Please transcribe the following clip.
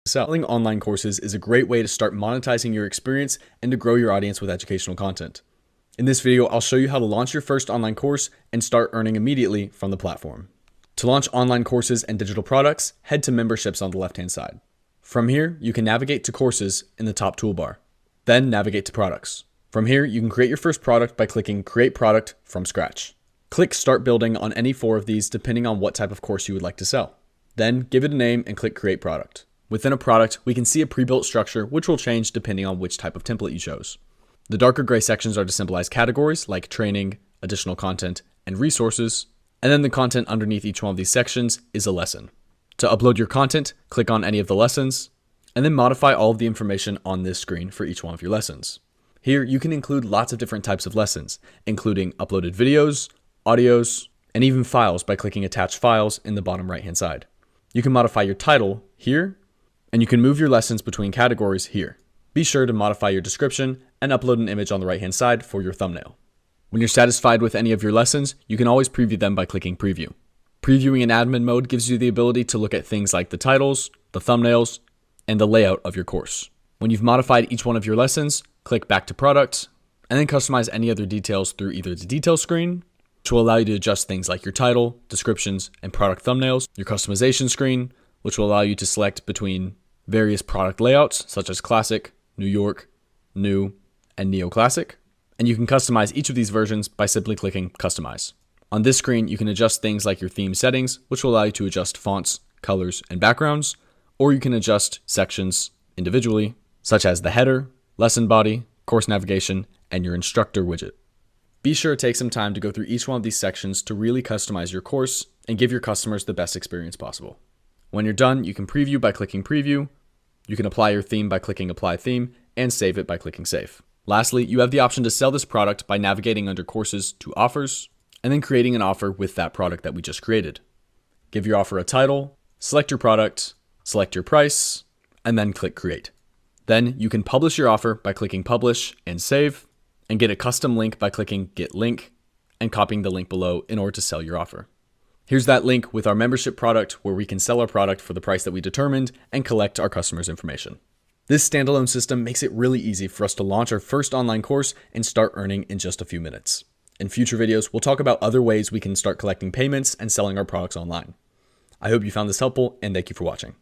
Selling online courses is a great way to start monetizing your experience and to grow your audience with educational content. In this video, I'll show you how to launch your first online course and start earning immediately from the platform. To launch online courses and digital products, head to memberships on the left-hand side. From here, you can navigate to courses in the top toolbar. Then navigate to products. From here, you can create your first product by clicking Create Product from Scratch. Click Start Building on any 4 of these depending on what type of course you would like to sell. Then give it a name and click Create Product. Within a product, we can see a pre-built structure which will change depending on which type of template you chose. The darker gray sections are to symbolize categories like training, additional content, and resources, and then the content underneath each one of these sections is a lesson. To upload your content, click on any of the lessons, and then modify all of the information on this screen for each one of your lessons. Here, you can include lots of different types of lessons, including uploaded videos, audios, and even files by clicking Attach Files in the bottom right-hand side. You can modify your title here, and you can move your lessons between categories here. Be sure to modify your description and upload an image on the right-hand side for your thumbnail. When you're satisfied with any of your lessons, you can always preview them by clicking Preview. Previewing in admin mode gives you the ability to look at things like the titles, the thumbnails, and the layout of your course. When you've modified each one of your lessons, click Back to Product, and then customize any other details through either the Details screen, which will allow you to adjust things like your title, descriptions, and product thumbnails, your customization screen, which will allow you to select between various product layouts such as Classic, New York, New, and Neoclassic, and you can customize each of these versions by simply clicking Customize. On this screen, you can adjust things like your theme settings, which will allow you to adjust fonts, colors, and backgrounds, or you can adjust sections individually, such as the header, lesson body, course navigation, and your instructor widget. Be sure to take some time to go through each one of these sections to really customize your course and give your customers the best experience possible. When you're done, you can preview by clicking Preview, you can apply your theme by clicking Apply Theme, and save it by clicking Save. Lastly, you have the option to sell this product by navigating under Courses to Offers, and then creating an offer with that product that we just created. Give your offer a title, select your product, select your price, and then click Create. Then you can publish your offer by clicking Publish and Save, and get a custom link by clicking Get Link and copying the link below in order to sell your offer. Here's that link with our membership product where we can sell our product for the price that we determined and collect our customers' information. This standalone system makes it really easy for us to launch our first online course and start earning in just a few minutes. In future videos, we'll talk about other ways we can start collecting payments and selling our products online. I hope you found this helpful, and thank you for watching.